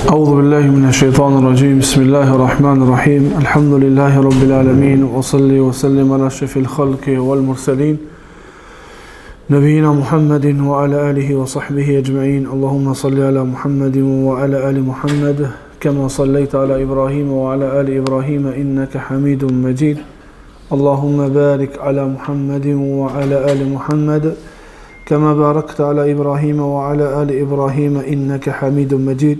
أعوذ بالله من الشيطان الرجيم بسم الله الرحمن الرحيم الحمد لله رب العالمين وصلي وسلم على أشرف الخلق والمرسلين نبينا محمد وعلى آله وصحبه أجمعين اللهم صل على محمد وعلى آل محمد كما صليت على إبراهيم وعلى آل إبراهيم إنك حميد مجيد اللهم بارك على محمد وعلى آل محمد كما باركت على إبراهيم وعلى آل إبراهيم إنك حميد مجيد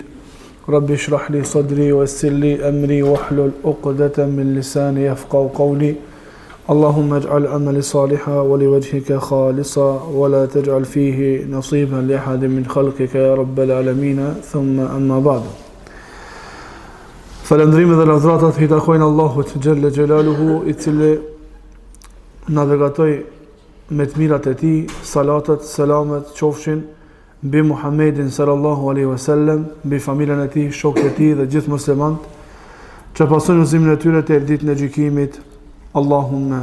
رب اشرح لي صدري ويسر لي أمري واحلل عقدة من لساني يفقهوا قولي اللهم اجعل عملي صالحا ولوجهك خالصا ولا تجعل فيه نصيبا لأحد من خلقك يا رب العالمين ثم أما بعد Falëndrimi dhe lavdratat i takojnë Allahut Gjelle Gjelaluhu, i cili na begatoi me të mirat e tij, salatet, selamet qofshin mbi Muhammedin sallallahu alaihi wasallam, mbi familjen e tij, shokët e tij dhe gjithë muslimanët që pasojnë udhëzimin e tyre te ditën e gjykimit. Allahumma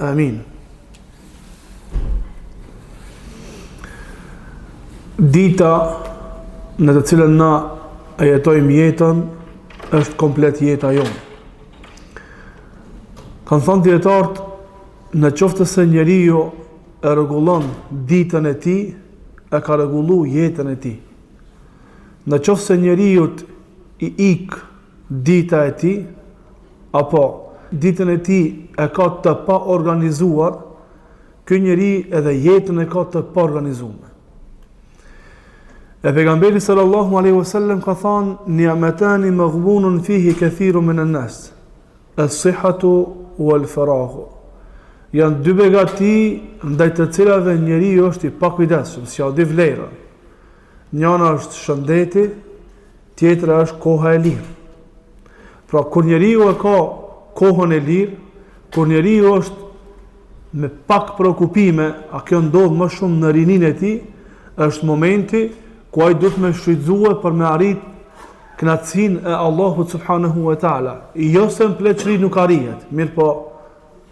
amin. Dita në të cilën na e jetojmë jetën është komplet jeta jonë. Kanë thënë dietarët, në qoftë se njeriu e rregullon ditën e tij, e ka rregullu jetën e tij. Në qoftë se njeriu i ik dita e tij, apo ditën e tij e ka të pa organizuar, ky njeri edhe jetën e ka të pa organizuar. E pejgamberi sallallahu alaihi wasallam ka thënë: "Ni'matani maghbunun fihi kathirun min an-nas, as-sihhatu wal-faragh." Janë dy begati ndaj të cilave njeriu është i pakujdesshëm, si au di vlerën. Njëra është shëndeti, tjetra është koha e lirë. Pra kur njeriu e ka kohën e lirë, kur njeriu është me pak preokupime, a kjo ndodh më shumë në rininë e tij, është momenti ku ai duhet me shfrytëzue për me arrit kënaqësinë e Allahut subhanahu wa taala. Jo se në pleqëri nuk arrihet, mirë po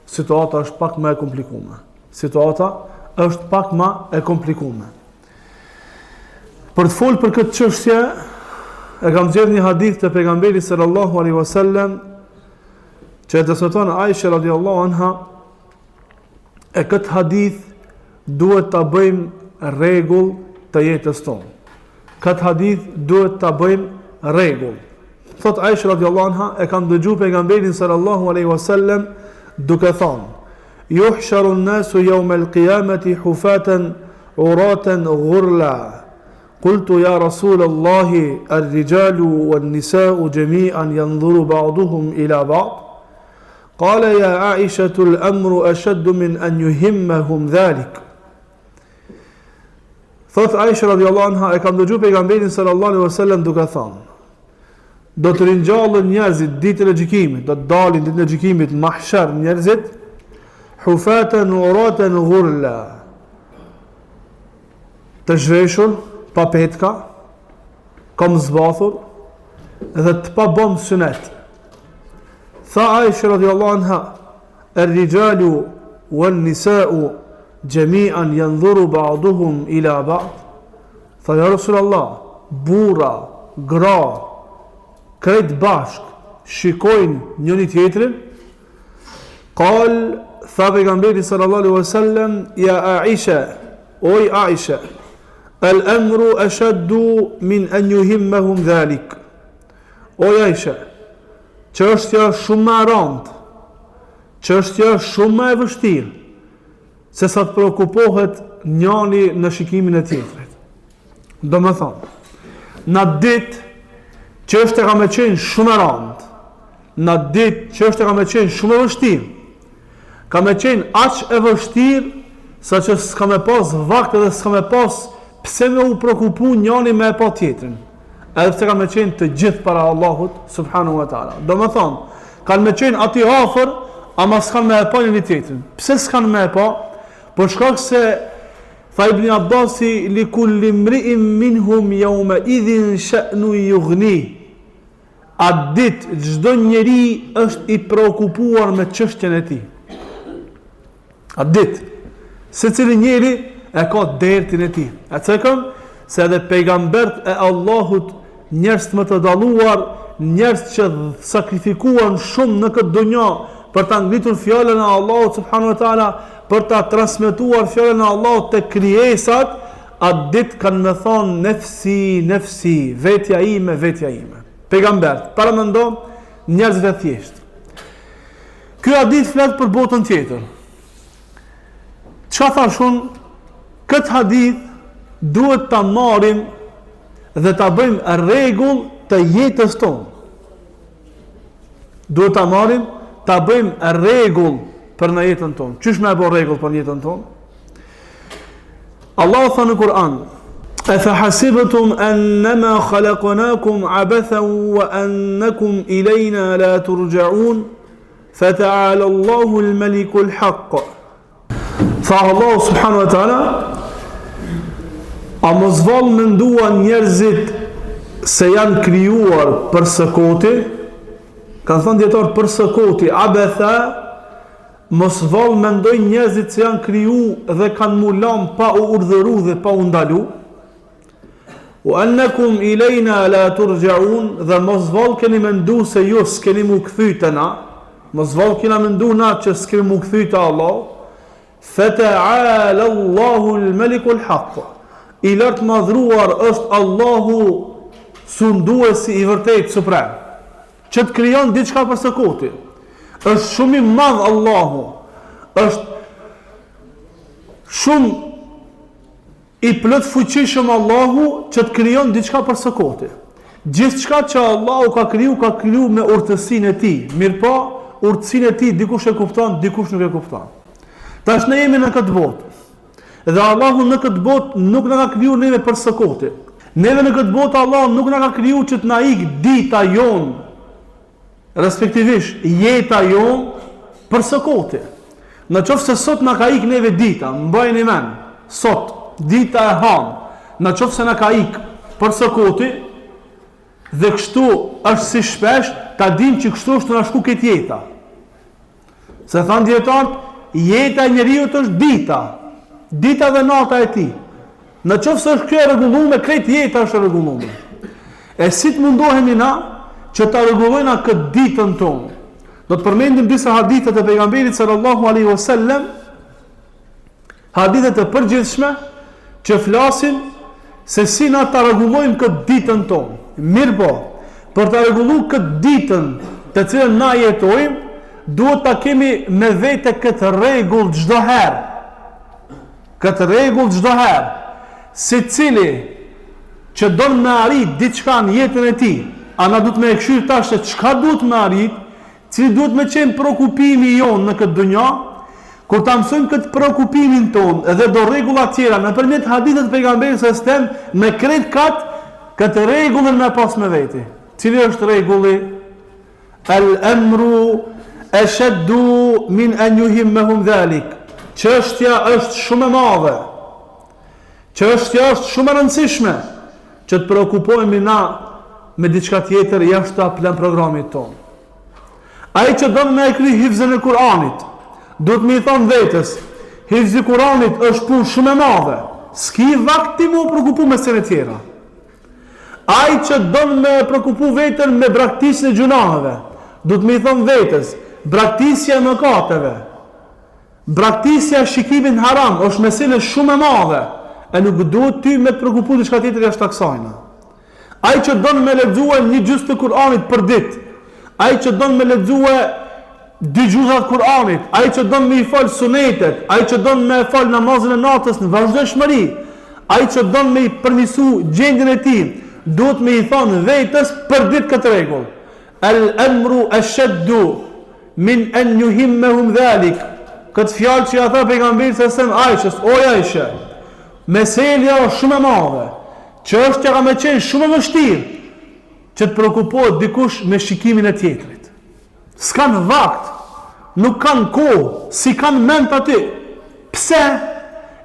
situata është pak më e komplikuar. Situata është pak më e komplikuar. Për të folur për këtë çështje, e kam gjetur një hadith të pejgamberit sallallahu alaihi wasallam që transmeton Aisha radhiyallahu anha. E këtë hadith duhet ta bëjmë rregull të jetës tonë. Këtë hadith duhet ta bëjmë rregull. Thot Aisha radhiyallahu anha, e kam dëgjuar pejgamberin sallallahu alaihi wasallam duke thënë: "Yuhsharu an-nasu yawm al-qiyamati hufatan uratan ghurla." Qultu ya Rasul Allah, ar-rijalu wan-nisa'u jami'an yanzuru ba'duhum ila ba'd. Qala ya Aisha al-amru ashaddu min an yuhimmahum dhalik. Thot Aisha radhiyallahu anha, e kam dëgjuar pejgamberin sallallahu alaihi wasallam duke thënë: do të ringjallën njerëzit ditën e gjykimit, do të dalin ditën e gjykimit mahshar njerëzit hufatan uratan ghurla, të zhveshur, pa petka, kam zbathur dhe të pa bëm sunet. Tha Aisha radhiyallahu anha: ar-rijalu wan-nisa'u jami'an yanzuru ba'duhum ila ba'd. Tha ja Rasulullah, burra, gra, krejt bashk shikojnë njëri tjetrin. Qal, tha pejgamberi sallallahu alaihi wasallam: ya Aisha, oj Aisha, al-amru ashaddu min an yuhimmahum dhalik. O Aisha, çështja shumë më e rëndë, çështja shumë më e vështirë se sa të preokupohet njëri në shikimin e tjetrit. Do më thonë, në ditë çështja ka me qenë shumë e rëndë, në ditë çështja ka me qenë shumë e vështirë, ka me qenë aq e vështirë sa që s'ka me pas vakt edhe s'ka me pas pse me u preokupu njëri me e pa tjetrin, edhe pse ka me qenë të gjithë para Allahut subhanahu wa taala. Do më thonë, kanë me qenë ati afër, ama s'kan me e pa njëri tjetrin. Pse s'kan me e pa? Për shkak se tha Ibn Abbasi: li kulli mri'in minhum yawma idhin sha'nu yughni. A ditë çdo njeri është i preokupuar me çështjen e tij. A ditë secili njeri e ka dertin e tij. A cekëm se edhe pejgambert e Allahut njerëz më të dalluar, njerëz që sakrifikuan shumë në këtë dunjë për ta ngritur fjalën e Allahut subhanahu wa taala, për ta transmetuar fjalën e Allahut te krijesat, atë ditë kanë më thonë nefsi, nefsi, vetja ime, vetja ime. Pejgambert, para mendo njerëzve thjesht. Ky hadith flet për botën tjetër. Çfarë thashun? Këtë hadith duhet ta marrim dhe ta bëjmë rregull të jetës tonë. Duhet ta marrim, ta bëjmë rregull për në jetën tonë. Çish më e bë rregull për jetën tonë? Allah thënë në Kur'an: "Afahasibtum annama khalaqnakum abathan wa annakum ilayna la turja'un fata'ala Allahu al-maliku al-haqq." Tha Allah subhanahu wa ta'ala: a mos vallë menduan njerëzit se janë krijuar për së koti? Kanë thënë dietar për së koti, abatha, mos vallë mendojnë njerëzit se janë kriju dhe kanë mulam pa u urdhëru dhe pa u ndalu. Wa annakum ilayna la turja'un, dhe mos vallë keni mendu se ju s'keni mu kthyta na, mos vallë kena mendu na që s'keni mu kthyta Allah. Fata'ala Allahu al-maliku al-haqq. I lartë madhruar është Allahu sunduesi i vërtet suprem, që të krijon diçka për së koti. Është shumë i madh Allahu, është shumë i plot fuqishëm Allahu që të krijon diçka për së koti. Gjithçka që Allahu ka kriju me urtësinë e tij. Mirpo, urtësinë e tij dikush e kupton, dikush nuk e kupton. Tash ne jemi në këtë botë. Dhe Allahu në këtë botë nuk na ka kriju neve për së koti. Neve në këtë botë Allahu nuk na ka kriju që të na ik dita jon, respektivisht jeta jon për së koti. Në qoftë se sot na ka ik neve dita, mbajeni mend, sot dita e han, në qoftë se na ka ik për së koti, dhe kështu është si shpesh, ta dim që kështu është të na shku këtë jeta. Se thanë dietarët, jeta e njeriut është dita. Dita dhe nata e tij. Në qoftë se është kjo e rregulluar, krejt jeta është e rregulluar. E si të mundohemi na që ta rregullojna këtë ditën tonë? Do të përmendim disa hadithe të pejgamberit sallallahu alaihi wasallam, hadithe të përgjithshme që flasin se si na ta rregullojmë këtë ditën tonë. Mirpo, për ta rregulluar këtë ditën të cilën na jetojmë, duhet ta kemi me vete këtë rregull çdo herë. Këtë rregull çdo herë. Secili që don me arrit diçka në jetën e tij, ana duhet me e këshyr tash se çka duhet me arrit, cili duhet me qenë shqetësimi jon në këtë dunjë. Kur ta mësojmë këtë shqetësimin ton edhe do rregulla tjera nëpërmjet hadithit të pejgamberit sallallahu alajhi wasallam, me krejt këtë rregullën me pas me veti. Cili është rregulli? Al-amru ashaddu min an yuhimmahum dhalik. Çështja është shumë e madhe. Çështja është shumë e rëndësishme që të preokupohemi na me diçka tjetër jashtë plan programit ton. Ai që don me kry hifzën e Kuranit, duhet më i thon vetes, hifzi i Kuranit është punë shumë e madhe. S'ki vakti më preokupu me sene tjera. Ai që don me preokupu veten me braktisjen e gjunaheve, duhet më i thon vetes, braktisja e mëkateve, braktisja e shikimit haram është meselë shumë e madhe, e nuk duhet ty me të preokupu diçka tjetër jashtë kësaj. Ai që don me lexuar një gjys të Kuranit për ditë, ai që don me lexuar dy gjysma të Kuranit, ai që don me i fal sunetet, ai që don me fal namazin e natës në vazhdimshmëri, ai që don me i përmirësu gjendjen e tij, duhet me i thonë vetes për ditë këtë rregull. Al-amru ashaddu min an yuhimmahum dhalik. Këtë fjalë që ja tha pejgamberi sallallahu alajhi wasallam Aishës, o Aisha, meselja është shumë e madhe, çështja ka më qenë shumë e vështirë që të preokupohet dikush me shikimin e tjetrit. S'kan vakt, nuk kanë kohë, si kanë mend aty. Pse?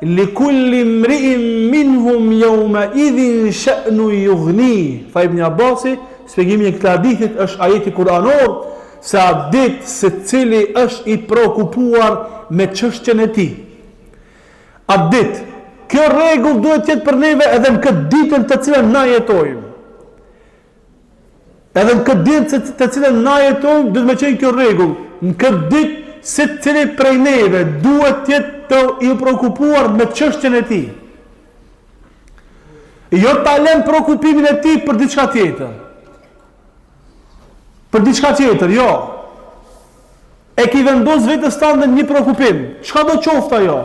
Li kulli mri'in minhum yawma idhin sha'nu yughni. Fa Ibn Abbasi, shpjegimi i këtij hadithit është ajeti kuranor, se a ditë se cili është i preokupuar me çështjen e tij. A ditë, kjo rregull duhet të jetë për neve edhe në këtë ditën të cilën na jetojmë. Edhe në këtë ditë të cilën na jetojmë, duhet me qenë kjo rregull. Në këtë ditë secili prej neve duhet të i preokupuar me çështjen e tij. Jo ta lëm preokupimin e tij për diçka tjetër. Për diçka tjetër, jo. E ki vendos vetes tande një preokupim. Çka do qoftë ajo?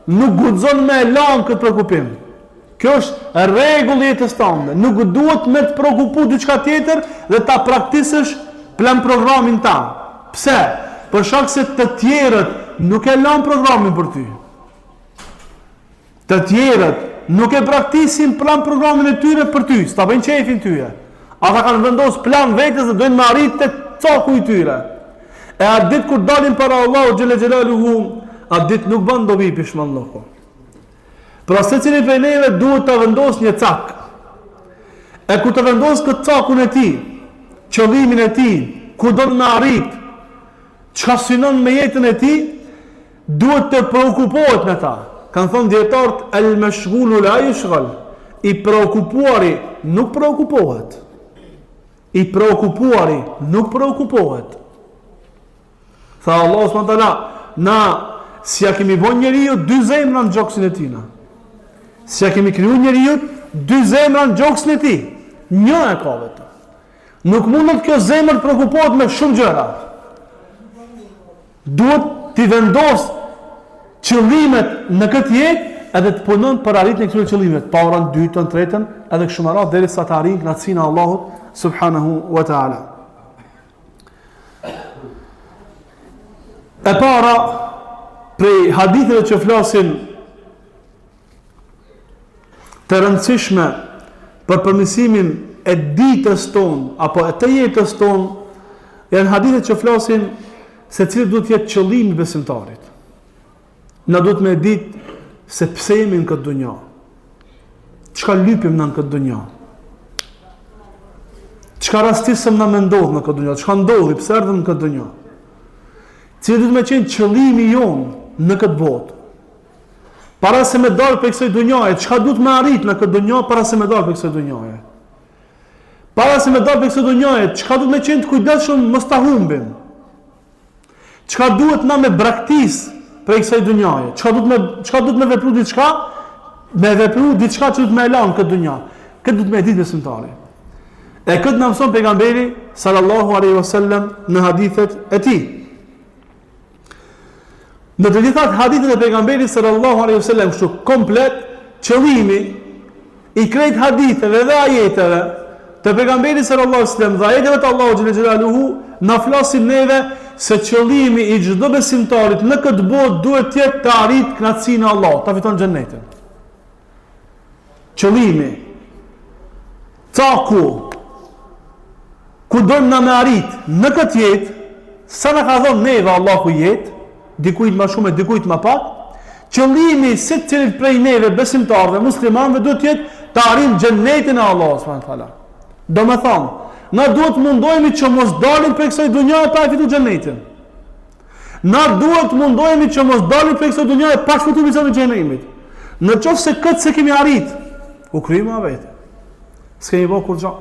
Nuk guxon me lan këtë preokupim. Kjo është rregull i jetës tande. Nuk duhet me të preokupu diçka tjetër dhe ta praktikësh plan programin tan. Pse? Për shkak se të tjerët nuk e lan programin për ty. Të tjerët nuk e praktisin plan programin e tyre për ty, s'ta bëjnë qefin tyre. Ata kanë vendos plan vetes dhe dojnë me arrit të caku i tyre. E atë ditë kur dalin para Allahu xhelle xhelaluhu, atë ditë nuk bën dobi pishmallahu. Pra secili prej neve duhet të vendos një cak. E kur të vendos këtë cakun e tij, qëllimin e tij, ku do të arrit, çka synon me jetën e tij, duhet të preokupohet me ta. Kanë thonë dietarët, al-mashghulu la yashghal. I preokupuari nuk preokupohet. I preokupuari nuk preokupohet. Tha Allah subhanahu na si ja kemi bën njeriu dy zemra në gjoksin e tina. Si ja kemi kriju njeriu dy zemra në gjoksin e tij. Një e ka vetëm. Nuk mundet kjo zemër të preokupohet me shumë gjëra. Duhet t'i vendos qëllimet në këtë jetë edhe të punon për arritjen e këtyre qëllimeve, parën, dytën, tretën, edhe kështu me radhë derisa të arrijë kënaqësinë e Allahut subhanahu wa taala. E para prej haditheve që flasin të rëndësishme për përmirësimin e ditës tonë apo e të jetës tonë, janë hadithet që flasin se cili duhet të jetë qëllimi i besimtarit. Na duhet me ditë se pse jemi në këtë dunja. Çka lypim në këtë dunja? Çka rastisëm na ndodh në këtë dunja? Çka ndodhi? Pse erdhëm në këtë dunja? Cili duhet me qenë qëllimi jonë në këtë botë? Para se me dalë për kësaj dunjaje, çka duhet me arrit në këtë dunja para se me dalë për kësaj dunjaje? Para se me dalë për kësaj dunjaje, çka duhet me qenë të kujdesshëm mos ta humbim? Çka duhet na me braktis për kësaj dunjaje? Çka duhet me vepru diçka? Me vepru diçka që duhet me lan këtë dunja. Këtë duhet me ditë besimtari. E këtë na mëson pejgamberi sallallahu alaihi wasallam në hadithet e tij. Në të gjitha hadithet e pejgamberit sallallahu alaihi wasallam kështu komplet, qëllimi i krejt haditheve dhe ajeteve të pejgamberit sallallahu alaihi wasallam dhe ajeteve të Allahu xhelalu xhelaluhu na flasin neve se qëllimi i çdo besimtarit në këtë botë duhet të jetë të arrit kënaqësinë e Allahut, ta fiton xhenetin. Qëllimi, caku, ku dojmë na me arrit në këtë jetë, sa na ka dhënë neve Allahu jetë, dikujt më shumë e dikujt më pak, qëllimi secilit prej neve besimtarëve, muslimanëve duhet të jetë të arrijmë xhenetin e Allahut subhanahu wa taala. Domethënë, na duhet mundohemi që mos dalim prej kësaj dunjaje pa fitur xhenetin. Na duhet mundohemi që mos dalim prej kësaj dunjaje pa fitur bizën e xhenemit. Në qoftë se këtë se kemi arrit, u kryejmë vetë. S'kemi bërë kur gjë.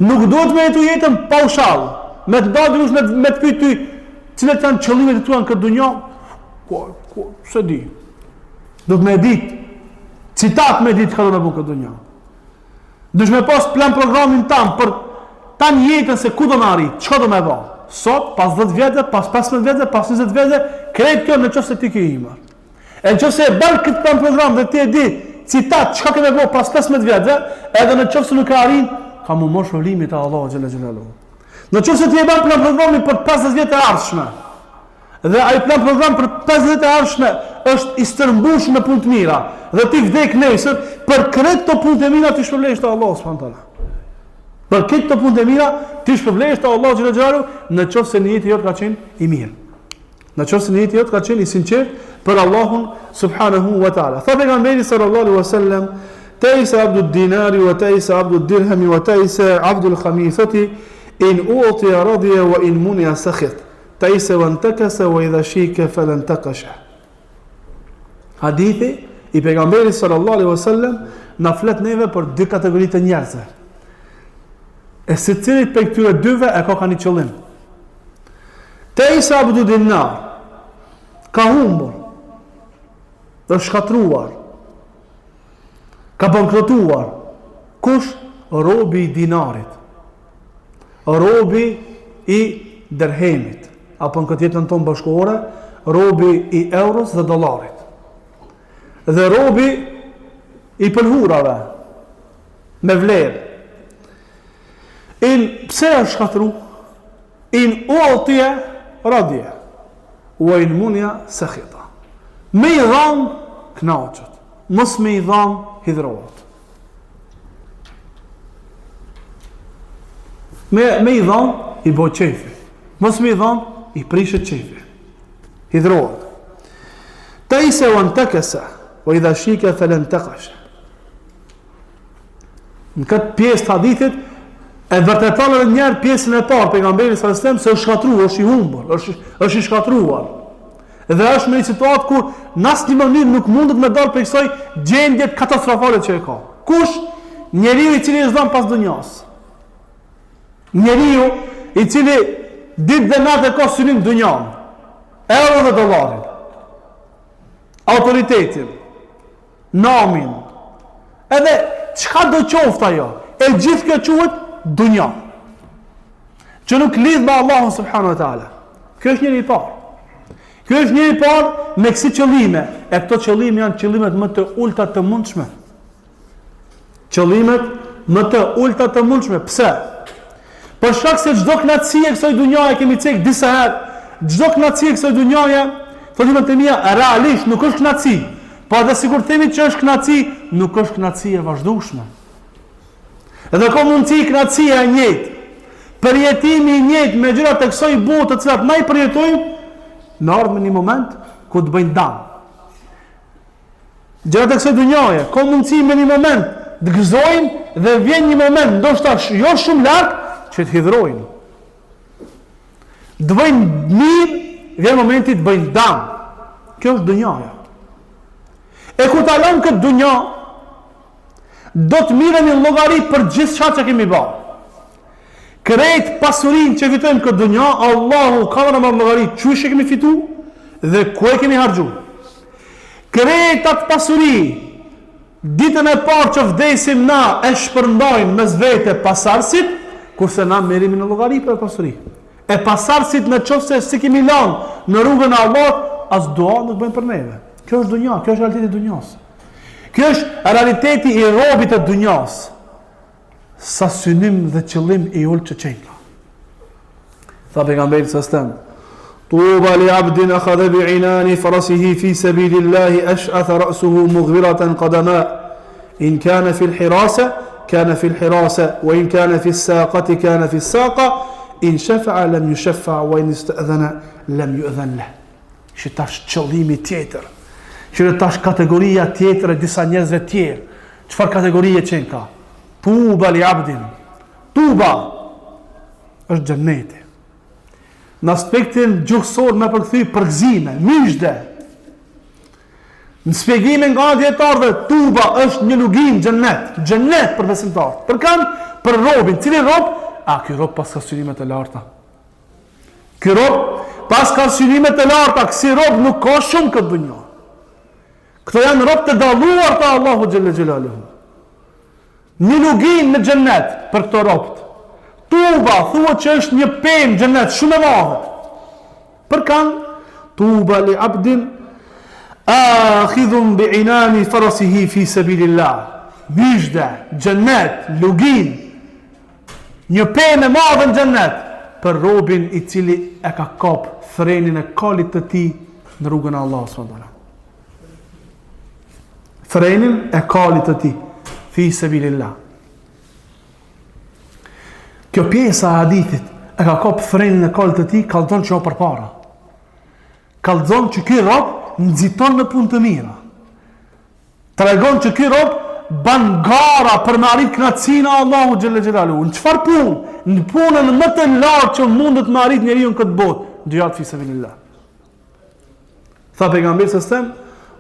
Nuk duhet me jetu jetën paushall, me të dalësh me të pyet ty, cilat janë qëllimet e tua në këtë dunjë? Se di. Duhet me ditë, citat me ditë çka do të bëj këtë dunjë. Duhet me pas plan programin tan për tan jetën se ku do më arrit, çka do më bëj. Sot, pas 10 vjetë, pas 15 vjetë, pas 20 vjetë, krejt kjo në qoftë se ti ke imar. E në qoftë se e bën këtë plan program dhe ti e di, citat çka kemë bëj pas 15 vjetë, edhe në qoftë se nuk e arrin, ka më mosh rolimit e Allahu xhalla xhelalu. Në qoftë se ti e bën plan programin për 50 vjet e ardhshme, dhe ai plan program për 50 vjet e ardhshme është i stërmbushur me punë të mira, dhe ti vdek nesër, për këto punë të mira ti shpërblesh te Allahu subhanahu wa taala. Për këto punë të mira ti shpërblesh te Allahu xhalla xhelalu, në qoftë se niyeti jot ka qenë i mirë. Në qoftë se niyeti jot ka qenë i sinqert për Allahun subhanahu wa taala. Tha pejgamberi sallallahu alaihi wasallam: "Taisa abdu dinari wa taisa abdu dirhami wa taisa abdu al-khamisati in u'tiya radiya wa in muniya sakhit. Taisa wa intakasa wa idha shika falan taqasha." Hadithi i pejgamberit sallallahu alaihi wasallam na flet neve për dy kategori të njerëzve. E secilit për këtyre dyve e ka një qëllim. Te Isa abdu dinar ka humbur, dhe shkatruar, ka bankrotuar. Kush? Robi i dinarit, robi i derhemit, apo në këtë jetën tonë bashkëkohore, robi i euros dhe dollarit, dhe robi i pëlhurave me vlerë. Pse është shkatru? In uatje radje, u in munja sekhita. Me i dhanë knaqët, mos me i dhanë hidrohet. Me i dhanë i bo qefi, mos me i dhanë i prishet qefi, hidrohet. Ta i se uan të këse, o i dha shike thelen të kashe. Në këtë pjesë të hadithit, e vërteton edhe njerë pjesën e parë pejgamberi sallallahu alajhi wasallam se është shkatruar, është i humbur, është i shkatruar. Dhe është në një situatë kur në asnjë mënyrë nuk mundet me dalë prej kësaj gjendje katastrofale që e ka. Kush? Njeriu i cili është dhënë pas dunjas. Njeriu i cili ditë dhe natë ka synim dunjan, euro dhe dollarin, autoritetin, namin, edhe çka do qoftë ajo, e gjithë kjo quhet dunja, që nuk lidh me Allahun subhanahu wa taala. Kjo është njëri i parë. Kjo është njëri i parë me kësi qëllime. E këto qëllime janë qëllimet më të ulta të mundshme. Qëllimet më të ulta të mundshme. Pse? Për shkak se çdo kënaqësi e kësaj dunjaje kemi cek disa herë, çdo kënaqësi e kësaj dunjaje, thonë të mia, realisht nuk është kënaqësi. Po edhe sikur themi që është kënaqësi, nuk është kënaqësi e vazhdueshme. Edhe ka mundësi kënaqësia e njëjtë, përjetimi i njëjtë me gjërat e kësaj bote të cilat na i përjetojmë, në ardhmë një moment ku të bëjnë dam. Gjërat e kësaj dunjaje ka mundësi me një moment të gëzojnë dhe vjen një moment ndoshta jo shumë lart që të hidhrojnë. Të bëjnë mirë, vjen momenti të bëjnë dam. Kjo është dunjaja. E ku ta lëmë këtë dunja, do të miremi në llogari për gjithë çka që kemi bërë. Krejt pasurinë që fitojmë këtë dunja, Allahu ka dhënë në llogari çuish e kemi fitu dhe ku e kemi harxhu. Krejt atë pasuri, ditën e parë që vdesim na e shpërndajnë mes vete pasardhësit, kurse na merremi në llogari për pasuri. E pasardhësit në qoftë se si kemi lanë në rrugën e Allahut, as dua nuk bëjnë për neve. Kjo është dunja, kjo është realiteti i dunjas. Kjo është realiteti i robit të dunjas. Sa synim dhe qëllim i ulë që qenka. Tha pejgamberi sallallahu alajhi wasallam: Tuba li abdin akhadha bi'inani farasihi fi sabilillahi ash'atha ra'suhu mughbiratan qadama in kana fi al-hirasa kana fi al-hirasa wa in kana fi as-saqati kana fi as-saqa in shafa'a lam yushaffa wa in ista'dhana lam yu'dhan lahu. Që tash qëllimi tjetër, që tash kategoria tjetër e disa njerëzve tjerë. Çfarë kategorie qenka? Tuba li abdin. Tuba është xheneti. Në aspektin gjuhësor me përkthy përgëzime, myshde. Në shpjegimin nga dietarëve, tuba është një lugim xhenet, xhenet për besimtarët. Për kan? Për robin, cili rob? Ky rob pas ka synimet e larta. Ky rob pas ka synimet e larta, kësi rob nuk ka shumë këtë dunja. Këto janë rob të dalluar të Allahu xhelle xhelaluhu. Një lugim në xhennet për këto robët. Tuba thuhet që është një pemë xhennet shumë e madhe. Për kan? Tuba li abdin akhidhun bi'inani farasihi fi sabilillah. Myshde, xhennet, lugim. Një pemë e madhe në xhennet për robin i cili e ka kap frenin e kalit të tij në rrugën e Allahut subhanahu wa taala. Frenin e kalit të tij fi sabilillah. Kjo pjesa e hadithit e ka kap frenin e kalit të tij, kallzon që o përpara. Kallzon që ky rob nxiton në punë të mira. Tregon që ky rob ban gara për me arrit kënaqësinë e Allahut xhelle xhelaluhu. Në çfarë punë? Në punën më të lartë që mundet me arrit njeriu në këtë botë, xhihad fi sabilillah. Tha pejgamberi sallallahu alajhi wasallam: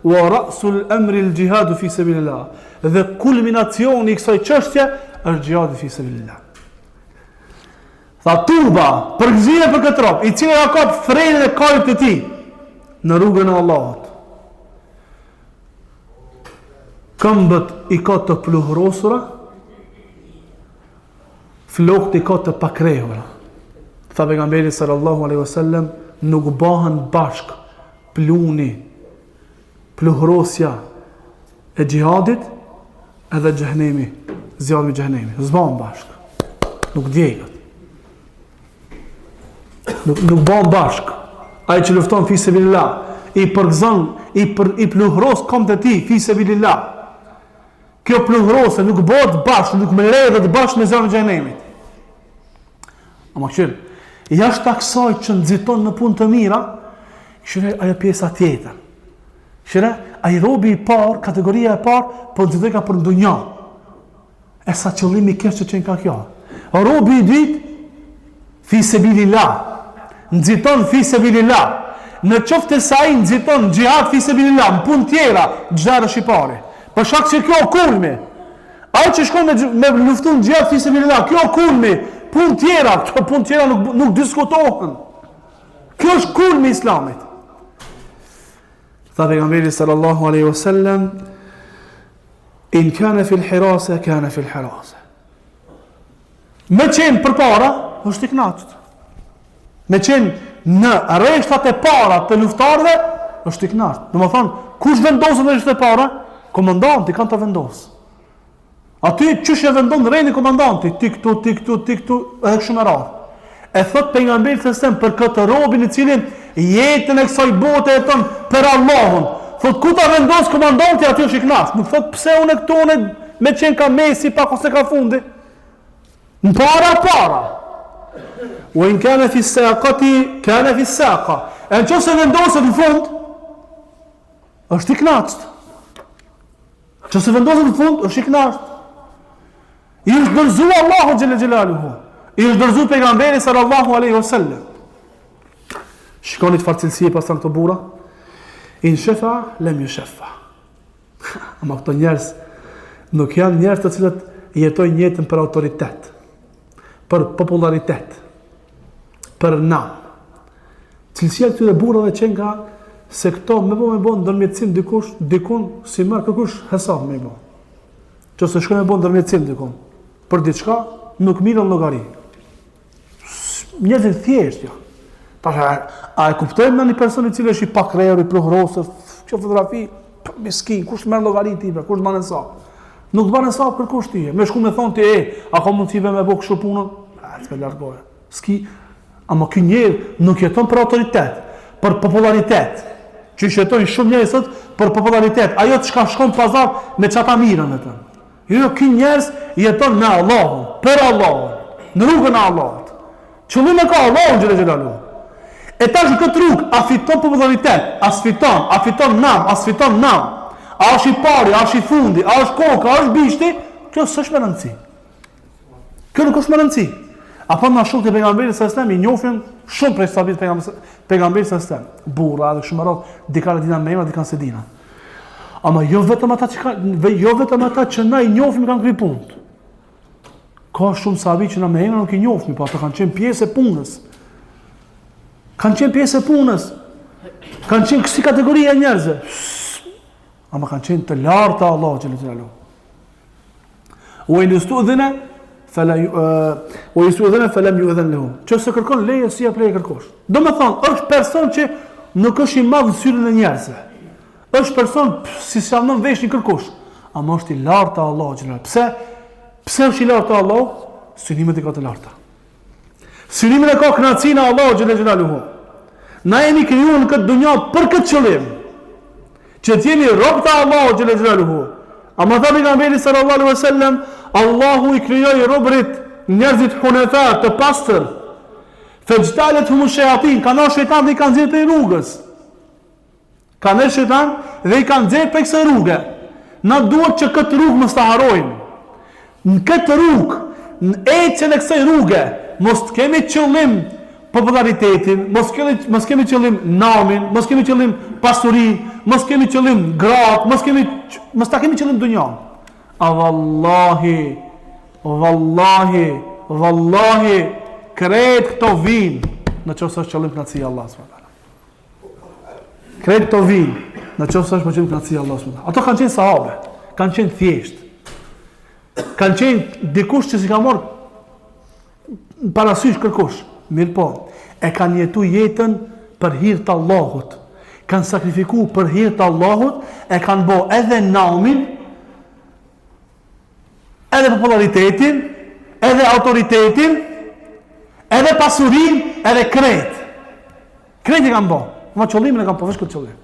"Wa ra'sul amri al-jihad fi sabilillah." Dhe kulminacioni i kësaj çështje është xhihadi fi sabilillah. Tha tuba, përgëzime për këtë rob, I cili ka kap frenin e kallit të tij në rrugën e Allahut. Këmbët I ka të pluhrosura, flokët I ka të pakrehura. Tha pejgamberi sallallahu alaihi wasallam, nuk bëhen bashk pluni, pluhrosja e xhihadit edhe xhehenemi, zjarri I xhehenemit. S'bën bashk. Nuk djegët. Nuk bëhen bashk. Ai që lufton fi sabilillah, I përgëzon, I pluhros këmbët e tij fi sabilillah. Kjo pluhrose nuk bëhet bashk, nuk merret bashk me zjarrin e xhehenemit. Ama këshir, jashtë aksaj që nxiton në punë të mira, këshire ajo pjesa tjetër. Këshire, ai robi I parë, kategoria e parë, po nxitoj ka për ndonjë. E sa qëllimi I keq që qenë ka kjo. Robi I dytë, fi sabilillah. Nxiton fi sabilillah. Në qoftë se ai nxiton xhihad fi sabilillah, në punë tjera, xhihad është I parë. Për shkak se kjo kulmi. Ai që shkon me luftun xhihad fi sabilillah, kjo kulmi. Punë tjera, këto punë tjera nuk diskutohen. Kjo është kulmi I Islamit. Tha pejgamberi sallallahu alaihi wasallam, in kana fil hirasa kana fil hirasa. Me qenë përpara, është I kënaqur. Me qenë në rreshtat e para të luftarëve, është I kënaqur. Domethënë, kush vendos në rreshtat e para? Komandanti kanë të vendosë. Aty çush e vendon rrenin komandanti, ti këtu, edhe kështu me radhë. E thot pejgamberi sallallahu për këtë robin I cili jetën e kësaj bote jeton për Allahun. Thot ku ta vendos komandanti aty është I kënaqur. Nuk thot pse unë këtu unë me qenë ka mesi pa ose ka fundi. Në para. Wa in kana fi saqati kana fi saqa. E nëse vendoset në fund, është I kënaqur. Nëse vendoset në fund, është I kënaqur. I është dërzu Allahu xhelle xhelaluhu. I është dërzu pejgamberi sallallahu alaihi wasallam. Shikoni të farcilësie pas këto burra. In shafa lam yushafa. Ama këto njerëz nuk janë njerëz të cilët jetojnë jetën për autoritet, për popularitet, për nam. Cilësia këtyre burrave që nga se këto me bon ndërmjetësim dikun si marr kërkush hesab me bon. Qëse shkoj me bon ndërmjetësim dikun për diçka, nuk mirën llogari. Njerëzit thjesht jo. A e kuptojmë në një person I cili është I pakrerur, I pluhrosur, kjo fotografi, miskin, kush merr llogari ti, kush bën hesab? Nuk bën hesab për kush ti. Me shku me thon ti, a ka mundësi me bëj kështu punën? Të largoje. Ski, ama ky njerëz nuk jeton për autoritet, për popularitet. Që jetojnë shumë njerëz sot për popularitet. Ajo çka shkon në pazar me çata mirën vetëm. Jo, ky njerëz jeton me Allahun, për Allahun, në rrugën e Allahut. Qëllimi ka Allahu xhela xhelalu. E tash këtë rrugë a fiton popularitet, a fiton nam, a është I pari, a është I fundi, a është koka, a është bishti, kjo s'është me rëndësi. Kjo nuk është me rëndësi. Apo na shokët e pejgamberit sallallahu alajhi wasallam I njohin shumë prej sahabit pejgamberit sallallahu alajhi wasallam. Burra dhe shumë rrot, dikare dina me emra, dikare se dina. Ama jo vetëm ata që na I njohim kanë këtë punë. Ka shumë sahabi që na me emra nuk I njohim, po ata kanë qenë pjesë e punës. Kanë qenë kësi kategoria e njerëzve. Ama kanë qenë të larta Allahu xhelalu xhelalu. Wa in istudhina falam yu'dhan lahum. Çose kërkon leje si apo leje kërkosh. Domethënë është person që nuk është I madh në syrin e njerëzve. Është person si shalnon veshin kërkosh, ama është I larta Allahu xhelalu. Pse është I larta Allahu? Synimet e ka të larta. Synimin e ka kënaqësinë e Allahu xhelalu xhelalu. Na jemi krijuar në këtë dunjë për këtë qëllim. Që të jemi rob të Allahu xhelalu xhelalu. Ama tha pejgamberi sallallahu alaihi wasallam, Allahu I krijoi robërit njerëzit hunefa të pastër. Fajtalet humu shayatin, kanë shejtan dhe I kanë nxjerrë prej rrugës. Kanë shejtan dhe I kanë nxjerrë prej kësaj rruge. Na duhet që këtë rrugë mos ta harrojmë. Në këtë rrugë, në ecjen e kësaj rruge, mos kemi qëllim popularitetin, mos kemi qëllim namin, mos kemi qëllim pasurinë, mos kemi qëllim gratë, mos ta kemi qëllim dunjan. A vallahi, krejt këto vinë në qoftë është qëllim kënaqësia e Allahut subhanahu. Krejt këto vinë në qoftë është qëllim kënaqësia e Allahut subhanahu. Ato kanë qenë sahabe, kanë qenë thjesht. Kanë qenë dikush që si ka marrë parasysh kërkush, mirë po, e kanë jetu jetën për hir të Allahut. Kanë sakrifikuar për hir të Allahut, e kanë bë edhe naumin, edhe popularitetin, edhe autoritetin, edhe pasurin, edhe krejt. Krejt i kanë bë. Ma qëllimin e kanë po vesh këtë qëllim.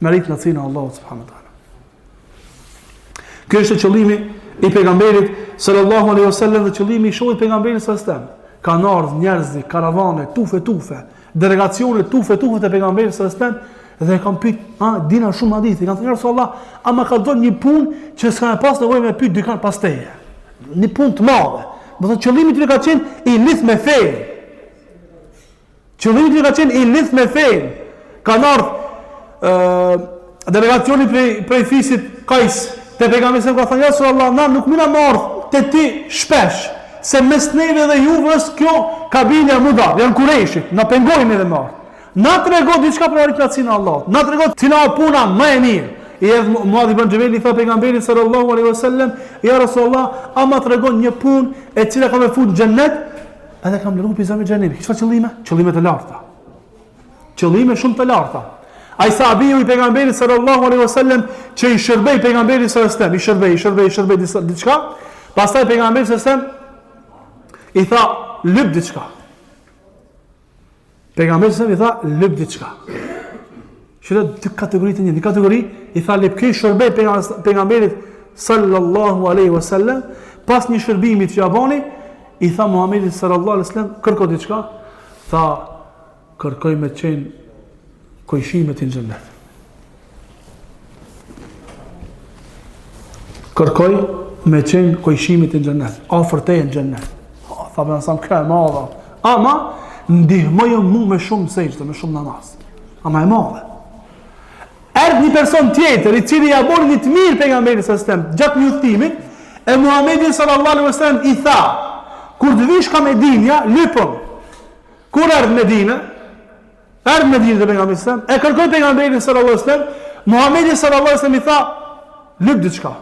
Merit në cina Allahut subhanahu wa taala. Kjo është qëllimi i pejgamberit sallallahu alaihi wasallam dhe qëllimi i shoqit pejgamberit sallallahu alaihi wasallam. Kanë ardhur njerëz, karavane, tufe, delegacione tufe të pejgamberit sallallahu alaihi wasallam dhe kanë pyet, dina shumë hadithi, kanë thënë Rasulullah, ama ka dhënë një punë që s'ka pas nevojë me pyet dikant pas teje. Një punë të madhe. Do të thotë qëllimi i tyre ka qenë i lidh me fen. Qëllimi i tyre ka qenë i lidh me fen. Kanë ardhur delegacioni prej fisit Kajs te pejgamberi ka thënë Rasulullah, na nuk më na marr te ti shpesh, se mes neve dhe juve është kjo kabinja mudar, janë kureshit, na pengojnë edhe marr. Na trego diçka për arritjen e Allahut. Na trego cila puna më e mirë. I edhe Muadh ibn Jabal i tha pejgamberit sallallahu alaihi wasallam, ja Rasulullah, ama tregon një punë e cila ka më fut në xhennet, edhe kam lëruar pizën e xhennetit. Çfarë qëllime? Qëllime të larta. Qëllime shumë të larta. Ai sahabiu i pejgamberit sallallahu alaihi wasallam që i shërbei pejgamberit sallallahu alaihi wasallam, i shërbei diçka, pastaj pejgamberi sallallahu alaihi wasallam i tha lyp diçka. Pejgamberi sallallahu alaihi wasallam i tha lyp diçka. Shëtë dy kategoritë një. Një kategori i tha lep këj shërbej pejgamberit sallallahu alaihi wasallam, pas një shërbimi që ja bani, i tha Muhamedit sallallahu alaihi wasallam, kërko diçka, tha kërkoj me qenë kojshimet në xhennet. Kërkoj me qenë kojshimet në xhennet, afër teje në xhennet. Tha me nësam ka e madha. Ama ndihmojë mu me shumë sejdë, me shumë namaz. Ama e madhe. Erdh një person tjetër i cili ja bën një të mirë pejgamberit sallallahu alaihi wasallam gjatë një udhëtimit, e Muhamedi sallallahu alaihi wasallam i tha, kur të vish ka Medinja, lypëm. Kur erdh Medinë te pejgamberi sallallahu, e kërkoi pejgamberin sallallahu alaihi wasallam, Muhamedi sallallahu alaihi wasallam i tha, lyp diçka.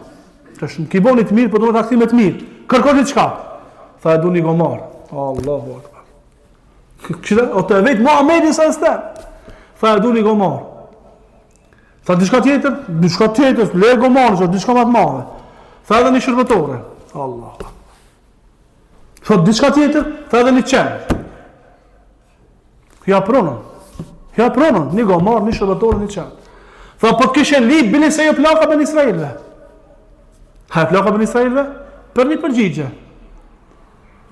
Tash më ki boni të mirë, po do të akthime të mirë. Kërkoi diçka. Tha e duni gomar. Allahu akbar. Kështu o të vet Muhamedi sallallahu alaihi wasallam. Tha e duni gomar. Tha diçka tjetër, le gomar, diçka më të madhe. Tha edhe një shërbëtore. Allah. Tha diçka tjetër, tha edhe një qenë. Ja pronën, një gomar, një shërbëtore, një qenë. Tha po kishen lip, bile se jo plaka ben Israelve. Ha e plaka ben Israelve? Për një përgjigje.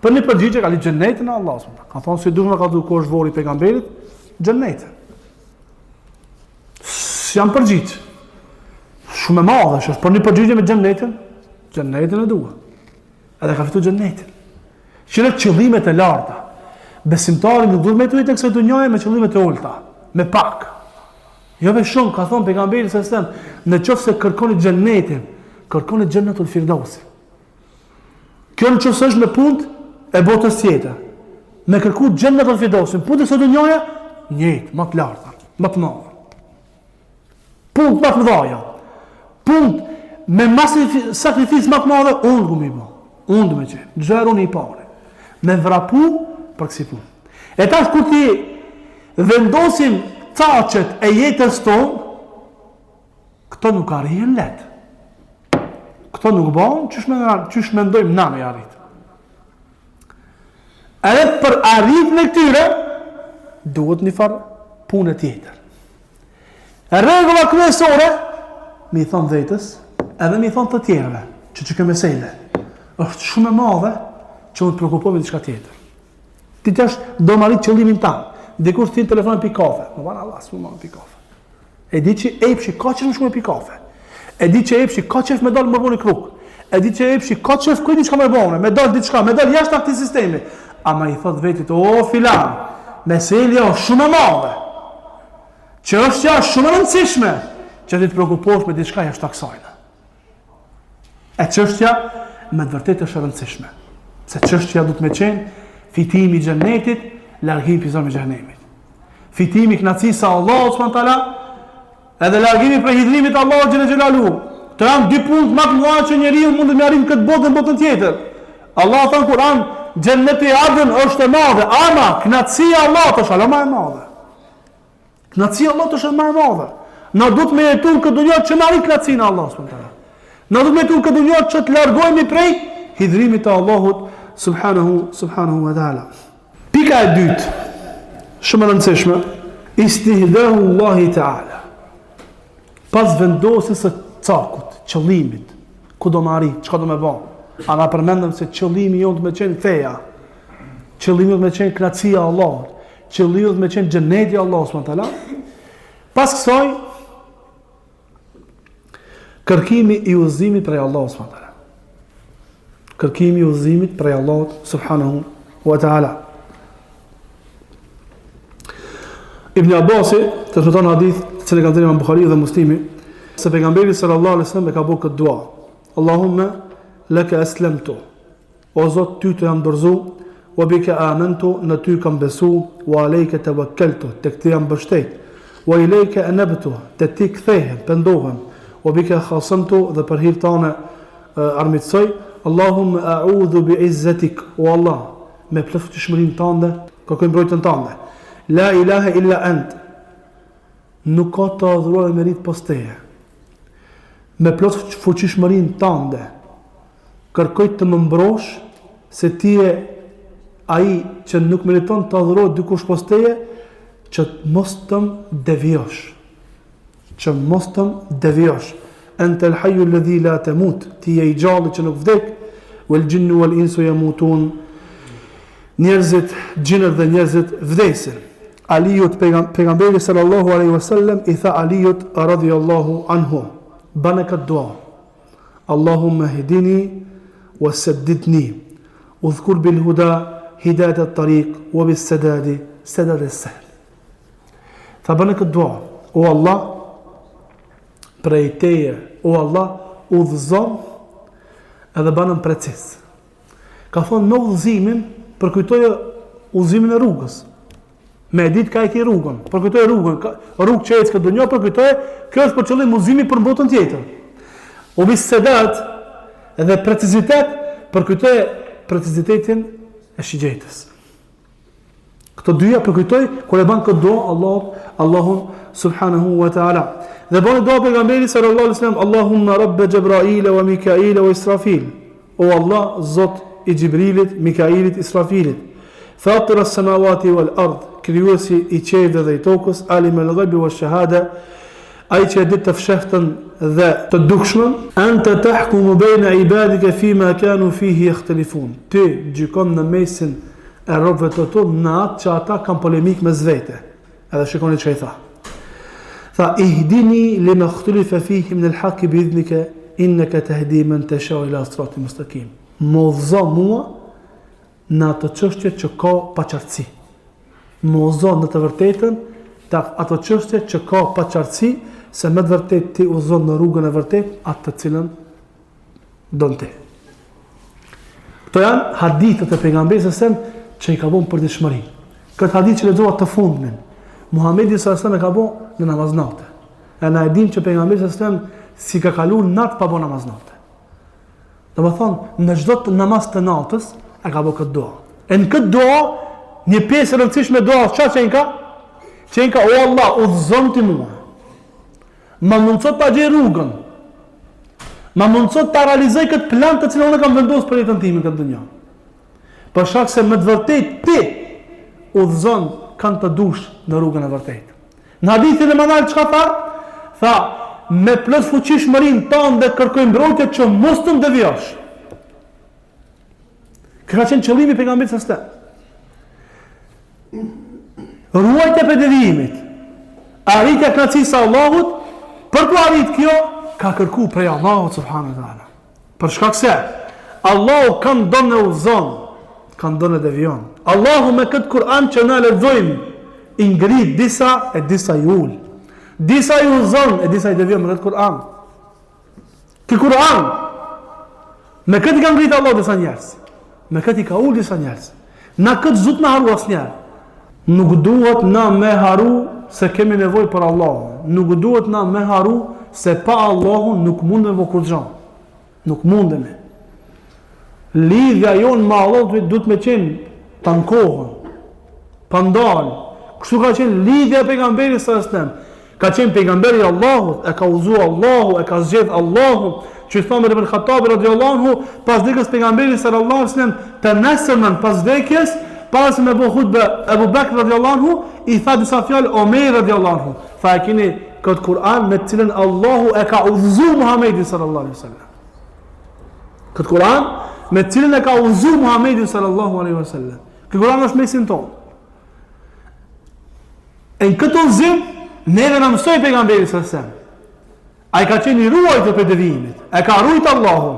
Ka li xhennetin e Allah. Ka thonë si duhet me ka duke është vori pejgamberit, xhennetin. Janë përgjigj. Shumë e madhe është, por një përgjigje me xhennetin e dua. Edhe ka fitu xhennetin. Qëre qëllimet e larta. Besimtari nuk duhet me të ujtë e kësaj dunjaje me qëllimet e ulta, me pak. Jo me shumë, ka thonë pejgamberi sallallahu alaihi wasallam, në qoftë se kërkoni xhennetin, kërkoni xhennetul firdausi. Kjo në qoftë është me punë e botës tjetër. Me kërku xhennetul firdausi, punë e kësaj dunjaje, njëjtë, më të larta, më të madhe. Punë më të mëdha. Punë me sakrifis më të madhe, unë du me bo. Unë du me qenë. Gjërë unë i pare. Me vrapu për kësi punë. E tash kur ti vendosim caqet e jetës tonë, këto nuk arrihen letë. Këto nuk banë, qysh me ndojmë na me arritë. Edhe për arrit në këtyre, duhet një farë punë tjetër. Rregulla kryesore, mi thonë vetës, edhe mi thonë të tjerëve, që ke mesele, është shumë e madhe që unë të preokupoj me diçka tjetër. Ti tash do marrit qëllimin tanë, dikur ti telefonon pi kafe, më van Allah, s'u marr pi kafe. E di që epshi ka çfarë shkoj pi kafe. E di që epshi ka çfarë më dal më bëni kruk. E di që epshi ka çfarë kujt diçka më bëne, më dal diçka, më dal jashtë këtij sistemi. Ama i thot vetit, o filan, meselja është shumë e madhe. Çështja është shumë e rëndësishme që ti të preokuposh me diçka jashtë kësaj. E çështja me të vërtetë është e rëndësishme. Se çështja duhet me qenë fitimi i xhennetit, largimi prej zonës së xhenemit. Fitimi i kënaqësisë së Allahut subhanahu wa taala, edhe largimi prej hidhrimit të Allahut xhela xhelalu. Të janë dy punë më të mëdha që njeriu mund të marrë këtë botë dhe botën tjetër. Allah thon Kur'an, xhenneti i Adën është e madhe, ama kënaqësia e Allahut është më e madhe. Kënaqësia e Allahut është më e madhe. Na duhet me jetu këtë dunjë që marrim kënaqësinë e Allahut subhanahu wa taala. Na duhet me jetu këtë dunjë që të largohemi prej hidhrimit të Allahut subhanahu wa taala. Pika e dytë, shumë e rëndësishme, istihdahu Allahi taala. Pas vendosjes së cakut, qëllimit, ku do marri, çka do më bëj. A na përmendëm se qëllimi jonë të me qenë feja, qëllimi jonë të me qenë kënaqësia e Allahut, qëllimi jonë të me qenë xheneti i Allahut subhanahu wa taala. Pas kësaj kërkimi i udhëzimit prej Allahut subhanahu wa taala. Kërkimi i udhëzimit prej Allahut subhanahu wa taala. Ibn Abbas, të thotë hadith, që e kanë dhënë Imam Buhariu dhe Muslimi, se pejgamberi sallallahu alaihi wasallam e ka bërë këtë dua. Allahumma laka aslamtu. O Zot, ty të jam dorëzu, wa bika amantu, në ty kam besu, wa alayka tawakkaltu, tek ty jam mbështet, wa ilayka anabtu, te ti kthehem, pendohem, wa bika khasamtu, dhe për hir tënë armiqsoj. Allahumma a'udhu bi'izzatik, o Allah, me plot fuqishmërinë tënde, kërkoj mbrojtjen tënde. La ilaha illa ant. Nuk ka të adhurohet me rit pas teje. Me plot fuqishmërinë tënde, kërkoj të më mbrosh, se ti je ai që nuk meriton të adhurohet dikush pas teje, që mos të më devjosh. Që mos të më devjosh. Ente l'hayyu alladhi la tamut, ti je i gjalli që nuk vdek, wal jinnu wal insu yamutun. Njerëzit, gjinët dhe njerëzit vdesin. Aliut, pejgamberi sallallahu alaihi wasallam, i tha Aliut radhiyallahu anhu, bane këtë dua. Allahumma hdini wasaddidni, udhkur bil huda hidayat at-tariq wa bis sadad as-sahl. Tha bane këtë dua, o Allah, prej teje, o Allah, udhëzon edhe banën precis. Ka thonë në udhëzimin, përkujtoje udhëzimin e rrugës. Me ditë ka e ki rrugën, përkujtoje rrugën, rrugë që ecë këtë dunjo, përkujtoje, kjo është për qëllim udhëzimi për botën tjetër. O bis sedat edhe precizitet, përkujtoje precizitetin e shigjetës. Këto dyja përkujtoj, kur e ban këtë dua Allahun subhanahu wa ta'ala. Dhe bani dua pejgamberi sallallahu alaihi wasallam, Allahumma rabba Jibrail wa Mikail wa Israfil. O Allah, Zot i Gjibrilit, Mikailit, Israfilit. Fatir as-samawati wal ard, krijuesi i qiellit dhe i tokës, alim al-ghaibi wash-shahada, ai që ditë të fshehtën dhe të dukshmën, anta tahkumu baina ibadika fima kanu fihi yakhtalifun. Ti gjykon në mesin e robëve të tu në atë që ata kanë polemik me zvete. Edhe shikoni çka i tha. Tha ihdini lima ikhtalafa fihi min al-haqq bi'idhnika innaka tahdi man tasha ila siratin mustaqim. Mozo mua në ato çështje që ka paqartësi. Mozo në të vërtetën ato çështje që ka paqartësi, se me të vërtet ti udhëzon në rrugën e vërtet atë të cilën don ti. Këto janë hadithet e pejgamberit sa që i ka bën për dëshmëri. Këtë hadith që lexova të fundmin, Muhamedi sallallahu alaihi wasallam e ka bën në namaz natë. E na e dim që pejgamberi sallallahu alaihi wasallam si ka kaluar natë pa bën namaz natë. Domethënë në çdo namaz të natës e ka bën këtë dua. E në këtë dua, një pjesë e rëndësishme e duas, çfarë që ka? Që ka o Allah, udhëzon ti mua. Ma mundësot ta gjej rrugën. Ma mundësot ta realizoj këtë plan të cilën unë kam vendosur për jetën time këtë dunjë. Për shkak se me të vërtet ti udhëzon kanë të dush në rrugën e vërtetë. Në hadithin e manal çka tha? Tha, me plot fuqishmërinë tonë dhe kërkoj mbrojtje që mos të devjosh. Ka qenë qëllimi i pejgamberit sa sta. Ruajtja për devijimit. Arritja kënaqësisë së Allahut, për të arritur kjo ka kërku prej Allahut subhanahu wa taala. Për shkak se Allahu ka ndonë e udhëzon, ka ndonë e devijon. Allahu me këtë Kur'an që na lexojmë i ngrit disa e disa i ul. Disa i udhëzon e disa i devijon me këtë Kur'an. Ky Kur'an me këtë ka ngrit Allahu disa njerëz. Me këtë i ka ul disa njerëz. Na këtë zut me haru asnjëherë. Nuk duhet na me haru se kemi nevojë për Allahun. Nuk duhet na me haru se pa Allahun nuk mundem me kur gjë. Nuk mundemi. Lidhja jonë me Allahun duhet me qenë tankohën, pandal. Kështu ka qenë lidhja e pejgamberit sallallahu alajhi wasallam. Ka qenë pejgamberi i Allahut, e ka udhëzuar Allahu, e ka zgjedh Allahu. Që thonë Ibn Khattab radhiyallahu anhu, pas vdekjes pejgamberit sallallahu alajhi wasallam, të nesërmen pas vdekjes, para se me bëu hutbë Abu Bakr radhiyallahu anhu, i tha disa fjalë Omer radhiyallahu anhu. Tha e keni këtë Kur'an me të cilën Allahu e ka udhëzuar Muhamedit sallallahu alaihi wasallam. Këtë Kur'an me të cilën e ka udhëzuar Muhamedit sallallahu alaihi wasallam. Ky Kur'an është mesin ton. E në këtë udhëzim neve na mësoi pejgamberi sallallahu alaihi wasallam. Ai ka qenë i ruajtur për devijimit. E ka ruajtur Allahu.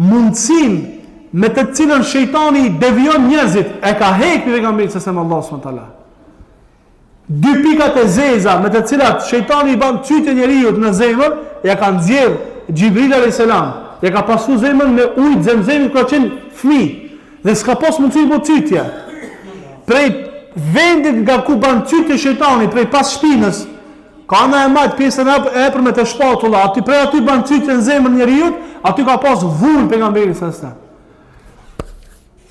Mundsinë me të cilën shejtani devijon njerëzit, e ka hequr pejgamberin sallallahu alaihi wasallam. Dy pikat e zeza me të cilat shejtani i ban çytje njeriu në zemër, ja ka nxjerr Xhibril alayhis salam. Ja ka pasu zemrën me ujë zemzemit kur ka qenë fëmijë dhe s'ka pas mundësi të bëjë çytje. Prej vendit nga ku ban çytje shejtani, prej pas shpinës, ka në e majtë pjesën e epër me të shpatulla, aty prej aty ban çytje në zemrën njeriu, aty ka pas vull pejgamberi sallallahu alaihi wasallam.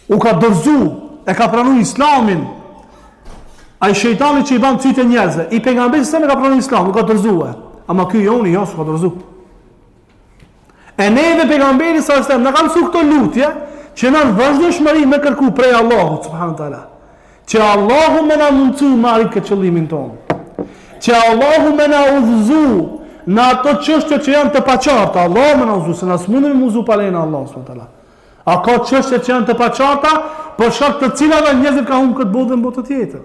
U ka dorzu, e ka pranuar Islamin. Ai shejtani që i ban çytje njerëzve, i pejgamberit sa më ka pranuar Islamin, u ka dorzuar. Ama ky joni jo s'ka dorzu. E neve pejgamberi sa alajhi wasallam na ka mësuar këto lutje që na vazhdimshmëri me kërku prej Allahut subhanahu taala. Që Allahu më na mundsu marrim këtë qëllimin ton. Që Allahu më na udhëzu në ato çështje që janë të paqarta. Allahu më na udhëzu, se na smundemi më udhëzu pa lejen e Allahut subhanahu taala. A ka çështje që janë të paqarta, për shkak të cilave njerëzit kanë humbur këtë botë dhe në botë tjetër.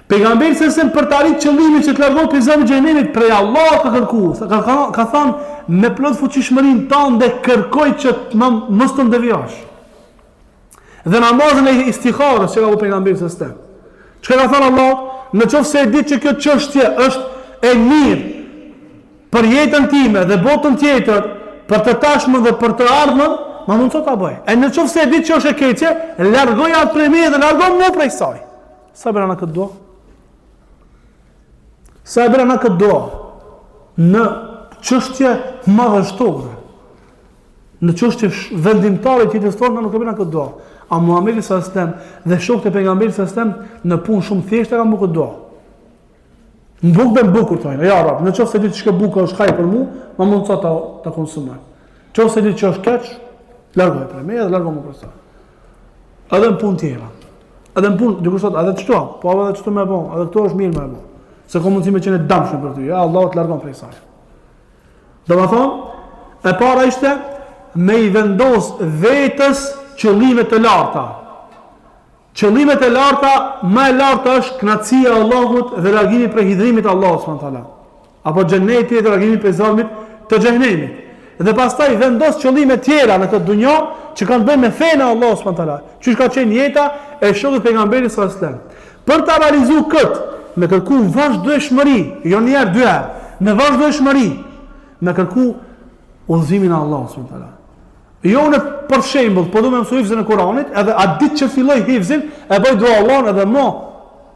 Pejgamberi sesem për të arritur qëllimin që të largohet prej zemrës së xhenemit, prej Allahut ka kërkuar. Ka thënë me plot fuqishmërinë tënde kërkoj që mos të devijosh. Dhe namazën e istikharës që ka u pejgamberi sesem. Çka ka thënë Allah? Në qoftë se e di që kjo çështje është e mirë për jetën time dhe botën tjetër, për të tashmen dhe për të ardhmen, ma mund të ta bëj. E në qoftë se e di që është e keqe, largoj atë prej meje dhe largoj më prej saj. Sa bëra në këtë dua? Sa bëra në këtë dua? Në çështje madhështore. Në çështje vendimtare që i të thonë nuk e bëra në këtë dua. A Muhamedi sallallahu alaihi wasallam dhe shokët e pejgamberit sallallahu alaihi wasallam në punë shumë thjeshtë kanë bërë këtë dua. Në bukë me bukur thojnë, ja rap, në qoftë se di që buka është haj për mu, ma mund të ta konsumoj. Qoftë se di që është keq, largoj prej meje dhe largoj më për sa. Edhe në punë tjera. Edhe në punë, dikush thotë, edhe çto, po edhe çto më bën, edhe këto është mirë më bën. Se ka mundësi me qenë dëmshëm për ty. Ja Allah të largon prej saj. Domethënë, e para ishte me i vendos vetës qëllime të larta. Qëllimet e larta, më e larta është kënaqësia e Allahut dhe largimi prej hidhrimit të Allahut subhanahu wa taala. Apo xheneti dhe largimi prej zarmit të xhenemit. Dhe pastaj vendos qëllime tjera në këtë dunjë që kanë të bëjnë me fenë e Allahut subhanahu wa taala. Çish ka qenë jeta e shokut pejgamberit sallallahu alajhi wasallam. Për ta realizuar këtë, me kërku vazhdueshmëri, jo një herë, dy herë, me vazhdueshmëri, me kërku udhëzimin e Allahut subhanahu wa taala. Jo në për shembull, po do më mësoj hifzin e Kuranit, edhe atë ditë që filloj hifzin, e bëj dua Allahun edhe mo.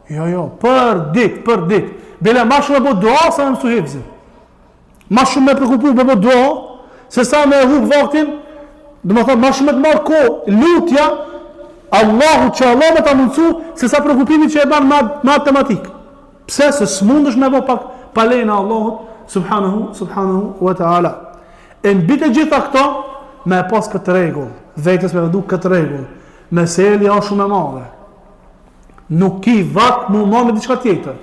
Jo, për ditë. Bile më shumë bëj dua sa më mësoj hifzin. Më shumë më preokupo bëj dua, se sa më hub vaktin, do të thonë më shumë të marr kohë lutja Allahu që Allah më ta mundsu, se sa preokupimi që e bën matematik. Pse se s'mundesh me bë pak pa lejen e Allahut subhanahu wa taala. E mbi të gjitha këto me pas këtë rregull, vetës me vendu këtë rregull, meselja është shumë e madhe. Nuk ki vak mu ma me diçka tjetër.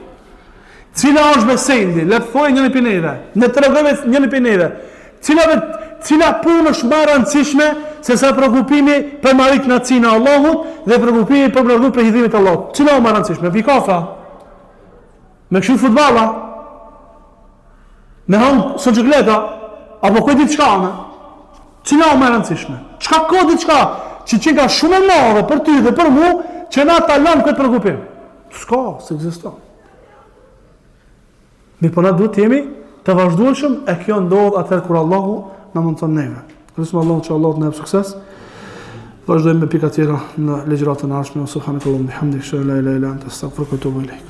Cila është mesendi, le të thojë njëri pineve, në tregove njëri pineve, cila punë është më e rëndësishme se sa preokupimi për marrë kënaqësinë e Allahut dhe preokupimi për largim prej hidhrimit të Allahut. Cila është më e rëndësishme? Fikafra, me kështu futbolla, me hang soçikleta, apo kujt diçka anë? Cila më e rëndësishme? Çka ka diçka që ka shumë e madhe për ty dhe për mua që na ta lëm këtë preokupim? S'ka, s'ekziston. Mi po na duhet të jemi të vazhdueshëm e kjo ndodh atëherë kur Allahu na mundson neve. Lutem Allahun që Allahu të na jap sukses Vazhdojmë me pika tjera në legjëratën e ardhshme. Subhanakallahumma bihamdika, la ilaha illa anta, astaghfiruka wa atubu ilaik.